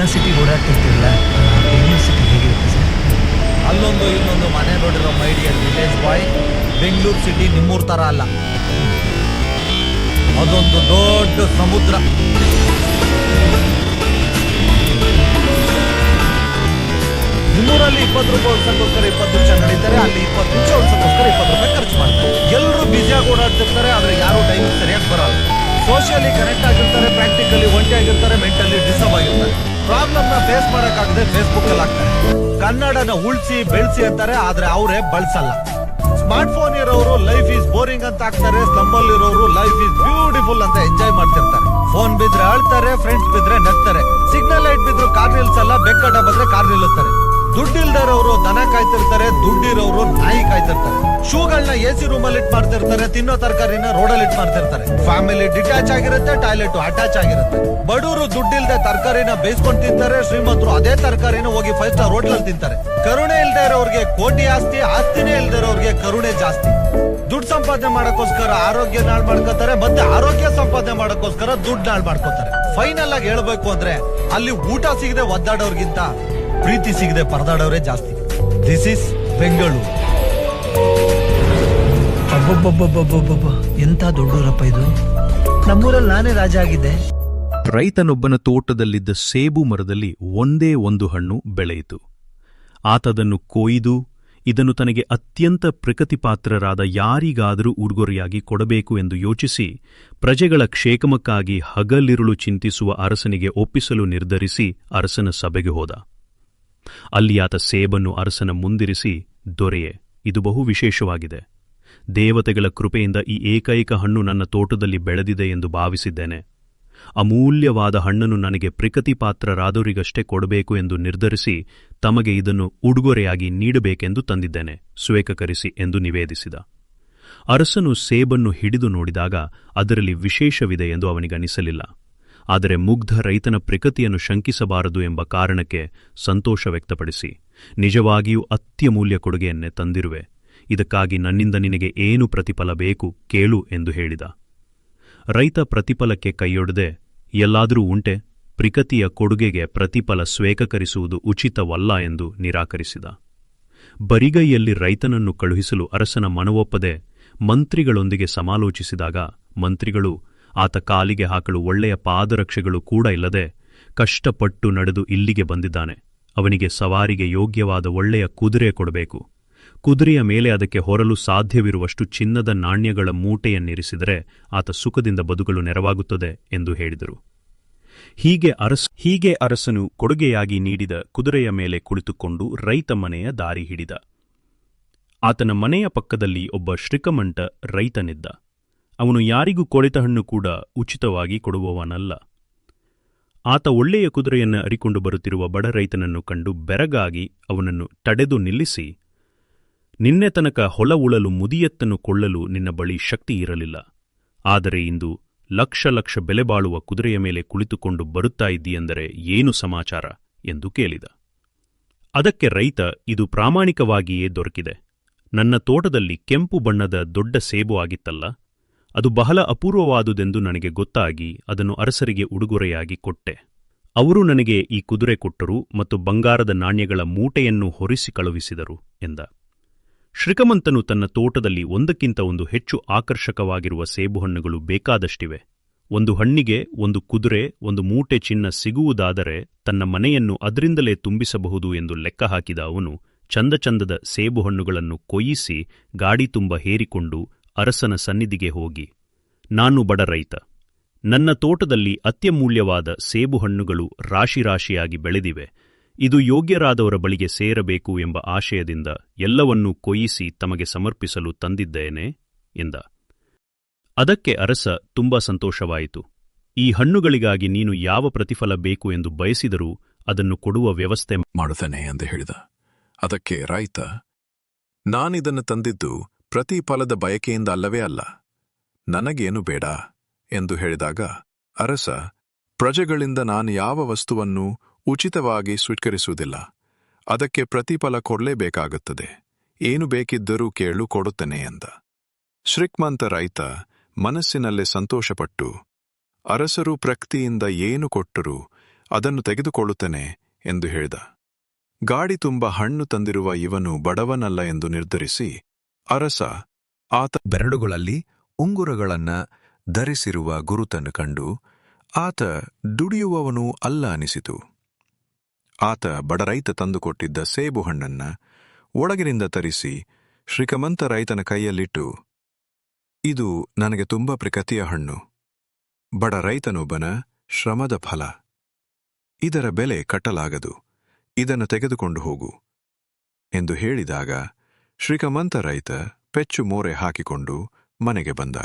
ದಿನ ಸಿಟಿ ಓಡಾಡ್ತಿರ್ತೀರಲ್ಲ, ಬೆಂಗಳೂರು ಸಿಟಿ ಹೇಗಿರುತ್ತೆ ಸರ್? ಅಲ್ಲೊಂದು ಇನ್ನೊಂದು ಮನೆ ನೋಡಿರೋ my dear village boy, Bengaluru city ನಿಮ್ಮೂರ್ ತರ ಅಲ್ಲ. ಅದೊಂದು ದೊಡ್ಡ ಸಮುದ್ರ. ನಿಮ್ಮೂರಲ್ಲಿ 20 ರೂಪಾಯಿ ಉಳ್ಸಕ್ಕೋಸ್ಕರ 20 ನಿಮಿಷ ನಡೀತಾರೆ, ಅಲ್ಲಿ 20 ನಿಮಿಷ ಉಳ್ಸಕ್ಕೋಸ್ಕರ 20 ರೂಪಾಯಿ ಖರ್ಚು ಮಾಡ್ತಾರೆ. ಎಲ್ಲರೂ ಬ್ಯುಸಿಯಾಗಿ ಓಡಾಡ್ತಿರ್ತಾರೆ, ಆದ್ರೆ ಯಾರು ಟೈಮ್ ಸರಿಯಾಗಿ ಬರಲ್ಲ. ಸೋಷಿಯಲಿ ಕನೆಕ್ಟ್ ಆಗಿರ್ತಾರೆ, ಪ್ರಾಕ್ಟಿಕಲಿ ಒಂಟಿ ಆಗಿರ್ತಾರೆ, ಮೆಂಟಲಿ ಡಿಸ್ಟರ್ಬ್ ಆಗಿರ್ತಾರೆ. ಪ್ರಾಬ್ಲಮ್ ನ ಫೇಸ್ ಮಾಡಕ್ಕಾಗದೆ ಫೇಸ್ಬುಕ್ ಅಲ್ಲಿ ಹಾಕ್ತಾರೆ. ಕನ್ನಡನ ಉಳಿಸಿ ಬೆಳೆಸಿ ಅಂತಾರೆ, ಆದ್ರೆ ಅವರೇ ಬಳಸಲ್ಲ. ಸ್ಮಾರ್ಟ್ ಫೋನ್ ಇರೋರು ಲೈಫ್ ಈಸ್ ಬೋರಿಂಗ್ ಅಂತ ಹಾಕ್ತಾರೆ, ಸ್ಲಂಬಲ್ ಇರೋರು ಲೈಫ್ ಈಸ್ ಬ್ಯೂಟಿಫುಲ್ ಅಂತ ಎಂಜಾಯ್ ಮಾಡ್ತಿರ್ತಾರೆ. ಫೋನ್ ಬಿದ್ರೆ ಅಳ್ತಾರೆ, ಫ್ರೆಂಡ್ಸ್ ಬಿದ್ರೆ ನಗ್ತಾರೆ, ಸಿಗ್ನಲ್ ಲೈಟ್ ಬಿದ್ರು ಕಾರ್ ನಿಲ್ಸಲ್ಲ, ಬೆಕ್ಕಡ ಬಂದ್ರೆ ಕಾರ್ ನಿಲ್ಲಿಸ್ತಾರೆ. ದುಡ್ಡಿಲ್ದರೋರು ದನ ಕಾಯ್ತಿರ್ತಾರೆ, ದುಡ್ಡಿರೋರು ನಾಯಿ ಕಾಯ್ತಿರ್ತಾರೆ. ಶೂಗಳನ್ನ ಎಸಿ ರೂಮ್ ಅಲ್ಲಿ ಇಟ್ ಮಾಡ್ತಿರ್ತಾರೆ, ತಿನ್ನೋ ತರಕಾರಿನ ರೋಡಲ್ಲಿ ಇಟ್ ಮಾಡ್ತಿರ್ತಾರೆ. ಫ್ಯಾಮಿಲಿ ಡಿಟ್ಯಾಚ್ ಆಗಿರುತ್ತೆ, ಟಾಯ್ಲೆಟ್ ಅಟ್ಯಾಚ್ ಆಗಿರುತ್ತೆ. ಬಡವರು ದುಡ್ಡಿಲ್ದೆ ತರಕಾರಿನ ಬೇಯಿಸ್ಕೊಂಡು ತಿಂತಾರೆ, ಶ್ರೀಮಂತರು ಅದೇ ತರಕಾರಿನ ಹೋಗಿ 5 ಸ್ಟಾರ್ ಹೋಟ್ಲ್ ಅಲ್ಲಿ ತಿಂತಾರೆ. ಕರುಣೆ ಇಲ್ದೇ ಇರೋರಿಗೆ ಕೋಟಿ ಆಸ್ತಿ, ಆಸ್ತಿನೇ ಇಲ್ದೇ ಇರೋರಿಗೆ ಕರುಣೆ ಜಾಸ್ತಿ. ದುಡ್ಡು ಸಂಪಾದನೆ ಮಾಡಕ್ಕೋಸ್ಕರ ಆರೋಗ್ಯ ನಾಳ್ ಮಾಡ್ಕೋತಾರೆ, ಮತ್ತೆ ಆರೋಗ್ಯ ಸಂಪಾದನೆ ಮಾಡಕ್ಕೋಸ್ಕರ ದುಡ್ಡು ನಾಳ್ ಮಾಡ್ಕೋತಾರೆ. ಫೈನಲ್ ಆಗಿ ಹೇಳ್ಬೇಕು ಅಂದ್ರೆ ಅಲ್ಲಿ ಊಟ ಸಿಗದೆ ಒದ್ದಾಡೋರ್ಗಿಂತ ಪ್ರೀತಿ ಸಿಗದೆ ಪರದಾಡೋರೇ ಜಾಸ್ತಿ. This is Bengaluru. ಅಬ್ಬಬ್ಬಬ್ಬಬ್ಬಬ್ಬಬ್ಬ, ಎಂತ ದೊಡ್ಡೂರಪ್ಪ ಇದು. ನಮ್ಮೂರಲ್ಲಿ ನಾನೇ ರಾಜ ಆಗಿದ್ದೆ. ರೈತನೊಬ್ಬನ ತೋಟದಲ್ಲಿದ್ದ ಸೇಬು ಮರದಲ್ಲಿ ಒಂದೇ ಒಂದು ಹಣ್ಣು ಬೆಳೆಯಿತು. ಆತದನ್ನು ಕೊಯ್ದು ಇದನ್ನು ತನಗೆ ಅತ್ಯಂತ ಪ್ರಕೃತಿಪಾತ್ರರಾದ ಯಾರಿಗಾದರೂ ಉಡುಗೊರೆಯಾಗಿ ಕೊಡಬೇಕು ಎಂದು ಯೋಚಿಸಿ ಪ್ರಜೆಗಳ ಕ್ಷೇಮಕ್ಕಾಗಿ ಹಗಲಿರುಳು ಚಿಂತಿಸುವ ಅರಸನಿಗೆ ಒಪ್ಪಿಸಲು ನಿರ್ಧರಿಸಿ ಅರಸನ ಸಭೆಗೆ ಹೋದ. ಅಲ್ಲಿ ಆತ ಸೇಬನ್ನು ಅರಸನ ಮುಂದಿರಿಸಿ, ದೊರೆಯೇ, ಇದು ಬಹು ವಿಶೇಷವಾಗಿದೆ. ದೇವತೆಗಳ ಕೃಪೆಯಿಂದ ಈ ಏಕೈಕ ಹಣ್ಣು ನನ್ನ ತೋಟದಲ್ಲಿ ಬೆಳೆದಿದೆ ಎಂದು ಭಾವಿಸಿದ್ದೇನೆ. ಅಮೂಲ್ಯವಾದ ಹಣ್ಣನ್ನು ನನಗೆ ಪ್ರಕೃತಿಪಾತ್ರರಾದವರಿಗಷ್ಟೇ ಕೊಡಬೇಕು ಎಂದು ನಿರ್ಧರಿಸಿ ತಮಗೆ ಇದನ್ನು ಉಡುಗೊರೆಯಾಗಿ ನೀಡಬೇಕೆಂದು ತಂದಿದ್ದೇನೆ, ಸ್ವೇಕರಿಸಿ ಎಂದು ನಿವೇದಿಸಿದ. ಅರಸನು ಸೇಬನ್ನು ಹಿಡಿದು ನೋಡಿದಾಗ ಅದರಲ್ಲಿ ವಿಶೇಷವಿದೆ ಎಂದು ಅವನಿಗನಿಸಲಿಲ್ಲ. ಆದರೆ ಮುಗ್ಧ ರೈತನ ಪ್ರಕೃತಿಯನ್ನು ಶಂಕಿಸಬಾರದು ಎಂಬ ಕಾರಣಕ್ಕೆ ಸಂತೋಷ ವ್ಯಕ್ತಪಡಿಸಿ, ನಿಜವಾಗಿಯೂ ಅತ್ಯಮೂಲ್ಯ ಕೊಡುಗೆಯನ್ನೇ ತಂದಿರುವೆ, ಇದಕ್ಕಾಗಿ ನನ್ನಿಂದ ನಿನಗೆ ಏನು ಪ್ರತಿಫಲ ಬೇಕು ಕೇಳು ಎಂದು ಹೇಳಿದ. ರೈತ ಪ್ರತಿಫಲಕ್ಕೆ ಕೈಯೊಡದೆ, ಎಲ್ಲಾದರೂ ಉಂಟೆ, ಪ್ರಕೃತಿಯ ಕೊಡುಗೆಗೆ ಪ್ರತಿಫಲ ಸ್ವೇಕರಿಸುವುದು ಉಚಿತವಲ್ಲ ಎಂದು ನಿರಾಕರಿಸಿದ. ಬರಿಗೈಯಲ್ಲಿ ರೈತನನ್ನು ಕಳುಹಿಸಲು ಅರಸನ ಮನವೊಪ್ಪದೆ ಮಂತ್ರಿಗಳೊಂದಿಗೆ ಸಮಾಲೋಚಿಸಿದಾಗ ಮಂತ್ರಿಗಳು ಆತ ಕಾಲಿಗೆ ಹಾಕಲು ಒಳ್ಳೆಯ ಪಾದರಕ್ಷೆಗಳು ಕೂಡ ಇಲ್ಲದೆ ಕಷ್ಟಪಟ್ಟು ನಡೆದು ಇಲ್ಲಿಗೆ ಬಂದಿದ್ದಾನೆ, ಅವನಿಗೆ ಸವಾರಿಗೆ ಯೋಗ್ಯವಾದ ಒಳ್ಳೆಯ ಕುದುರೆ ಕೊಡಬೇಕು, ಕುದುರೆಯ ಮೇಲೆ ಅದಕ್ಕೆ ಹೊರಲು ಸಾಧ್ಯವಿರುವಷ್ಟು ಚಿನ್ನದ ನಾಣ್ಯಗಳ ಮೂಟೆಯನ್ನಿರಿಸಿದರೆ ಆತ ಸುಖದಿಂದ ಬದುಕಲು ನೆರವಾಗುತ್ತದೆ ಎಂದು ಹೇಳಿದರು. ಹೀಗೆ ಅರಸನು ಕೊಡುಗೆಯಾಗಿ ನೀಡಿದ ಕುದುರೆಯ ಮೇಲೆ ಕುಳಿತುಕೊಂಡು ರೈತ ಮನೆಯ ದಾರಿ ಹಿಡಿದ. ಆತನ ಮನೆಯ ಪಕ್ಕದಲ್ಲಿ ಒಬ್ಬ ಶ್ರೀಮಂತ ರೈತನಿದ್ದ. ಅವನು ಯಾರಿಗೂ ಕೊಳೆತ ಹಣ್ಣು ಕೂಡ ಉಚಿತವಾಗಿ ಕೊಡುವವನಲ್ಲ. ಆತ ಒಳ್ಳೆಯ ಕುದುರೆಯನ್ನು ಅರಿಕೊಂಡು ಬರುತ್ತಿರುವ ಬಡ ರೈತನನ್ನು ಕಂಡು ಬೆರಗಾಗಿ ಅವನನ್ನು ತಡೆದು ನಿಲ್ಲಿಸಿ, ನಿನ್ನೆ ತನಕ ಹೊಲ ಉಳಲು ಮುದಿಯತ್ತನ್ನು ಕೊಳ್ಳಲು ನಿನ್ನ ಬಳಿ ಶಕ್ತಿ ಇರಲಿಲ್ಲ, ಆದರೆ ಇಂದು ಲಕ್ಷ ಲಕ್ಷ ಬೆಲೆ ಬಾಳುವ ಕುದುರೆಯ ಮೇಲೆ ಕುಳಿತುಕೊಂಡು ಬರುತ್ತಾ ಇದ್ದೀಯೆಂದರೆ ಏನು ಸಮಾಚಾರ ಎಂದು ಕೇಳಿದ. ಅದಕ್ಕೆ ರೈತ, ಇದು ಪ್ರಾಮಾಣಿಕವಾಗಿಯೇ ದೊರಕಿದೆ. ನನ್ನ ತೋಟದಲ್ಲಿ ಕೆಂಪು ಬಣ್ಣದ ದೊಡ್ಡ ಸೇಬು ಆಗಿತ್ತಲ್ಲ, ಅದು ಬಹಳ ಅಪೂರ್ವವಾದುದೆಂದು ನನಗೆ ಗೊತ್ತಾಗಿ ಅದನ್ನು ಅರಸರಿಗೆ ಉಡುಗೊರೆಯಾಗಿ ಕೊಟ್ಟೆ. ಅವರು ನನಗೆ ಈ ಕುದುರೆ ಕೊಟ್ಟರು ಮತ್ತು ಬಂಗಾರದ ನಾಣ್ಯಗಳ ಮೂಟೆಯನ್ನು ಹೊರಿಸಿ ಕಳುಹಿಸಿದರು ಎಂದ. ಶ್ರೀಮಂತನು ತನ್ನ ತೋಟದಲ್ಲಿ ಒಂದಕ್ಕಿಂತ ಒಂದು ಹೆಚ್ಚು ಆಕರ್ಷಕವಾಗಿರುವ ಸೇಬುಹಣ್ಣುಗಳು ಬೇಕಾದಷ್ಟಿವೆ. ಒಂದು ಹಣ್ಣಿಗೆ ಒಂದು ಕುದುರೆ, ಒಂದು ಮೂಟೆ ಚಿನ್ನ ಸಿಗುವುದಾದರೆ ತನ್ನ ಮನೆಯನ್ನು ಅದರಿಂದಲೇ ತುಂಬಿಸಬಹುದು ಎಂದು ಲೆಕ್ಕ ಹಾಕಿದ ಅವನು ಚಂದಚಂದದ ಸೇಬುಹಣ್ಣುಗಳನ್ನು ಕೊಯ್ಯಿಸಿ ಗಾಡಿ ತುಂಬ ಹೇರಿಕೊಂಡು ಅರಸನ ಸನ್ನಿಧಿಗೆ ಹೋಗಿ, ನಾನು ಬಡ ರೈತ, ನನ್ನ ತೋಟದಲ್ಲಿ ಅತ್ಯಮೂಲ್ಯವಾದ ಸೇಬುಹಣ್ಣುಗಳು ರಾಶಿರಾಶಿಯಾಗಿ ಬೆಳೆದಿವೆ, ಇದು ಯೋಗ್ಯರಾದವರ ಬಳಿಗೆ ಸೇರಬೇಕು ಎಂಬ ಆಶಯದಿಂದ ಎಲ್ಲವನ್ನೂ ಕೊಯ್ಯಿಸಿ ತಮಗೆ ಸಮರ್ಪಿಸಲು ತಂದಿದ್ದೇನೆ ಎಂದ. ಅದಕ್ಕೆ ಅರಸ ತುಂಬಾ ಸಂತೋಷವಾಯಿತು. ಈ ಹಣ್ಣುಗಳಿಗಾಗಿ ನೀನು ಯಾವ ಪ್ರತಿಫಲ ಬೇಕು ಎಂದು ಬಯಸಿದರೂ ಅದನ್ನು ಕೊಡುವ ವ್ಯವಸ್ಥೆ ಮಾಡುತ್ತೇನೆ ಎಂದು ಹೇಳಿದ. ಅದಕ್ಕೆ ರೈತ, ನಾನಿದನ್ನು ತಂದಿದ್ದು ಪ್ರತಿಫಲದ ಬಯಕೆಯಿಂದ ಅಲ್ಲವೇ ಅಲ್ಲ, ನನಗೇನು ಬೇಡ ಎಂದು ಹೇಳಿದಾಗ ಅರಸ, ಪ್ರಜೆಗಳಿಂದ ನಾನು ಯಾವ ವಸ್ತುವನ್ನೂ ಉಚಿತವಾಗಿ ಸ್ವೀಕರಿಸುವುದಿಲ್ಲ, ಅದಕ್ಕೆ ಪ್ರತಿಫಲ ಕೊಡಲೇಬೇಕಾಗುತ್ತದೆ, ಏನು ಬೇಕಿದ್ದರೂ ಕೇಳು, ಕೊಡುತ್ತೇನೆ ಎಂದ. ಶ್ರೀಮಂತ ರೈತ ಮನಸ್ಸಿನಲ್ಲೇ ಸಂತೋಷಪಟ್ಟು, ಅರಸರು ಪ್ರಕೃತಿಯಿಂದ ಏನು ಕೊಟ್ಟರೂ ಅದನ್ನು ತೆಗೆದುಕೊಳ್ಳುತ್ತೇನೆ ಎಂದು ಹೇಳಿದ. ಗಾಡಿ ತುಂಬ ಹಣ್ಣು ತಂದಿರುವ ಇವನು ಬಡವನಲ್ಲ ಎಂದು ನಿರ್ಧರಿಸಿ ಅರಸ ಆತ ಬೆರಳುಗಳಲ್ಲಿ ಉಂಗುರಗಳನ್ನ ಧರಿಸಿರುವ ಗುರುತನ್ನು ಕಂಡು ಆತ ದುಡಿಯುವವನೂ ಅಲ್ಲ ಅನಿಸಿತು. ಆತ ಬಡರೈತ ತಂದುಕೊಟ್ಟಿದ್ದ ಸೇಬು ಹಣ್ಣನ್ನ ಒಳಗಿನಿಂದ ತರಿಸಿ ಶ್ರೀಮಂತ ರೈತನ ಕೈಯಲ್ಲಿಟ್ಟು, ಇದು ನನಗೆ ತುಂಬ ಪ್ರಿಕತಿಯ ಹಣ್ಣು, ಬಡ ರೈತನೊಬ್ಬನ ಶ್ರಮದ ಫಲ. ಇದರ ಬೆಲೆ ಕಟ್ಟಲಾಗದು, ಇದನ್ನು ತೆಗೆದುಕೊಂಡು ಹೋಗು ಎಂದು ಹೇಳಿದಾಗ ಶ್ರೀಮಂತ ರೈತ ಪೆಚ್ಚು ಮೋರೆ ಹಾಕಿಕೊಂಡು ಮನೆಗೆ ಬಂದ.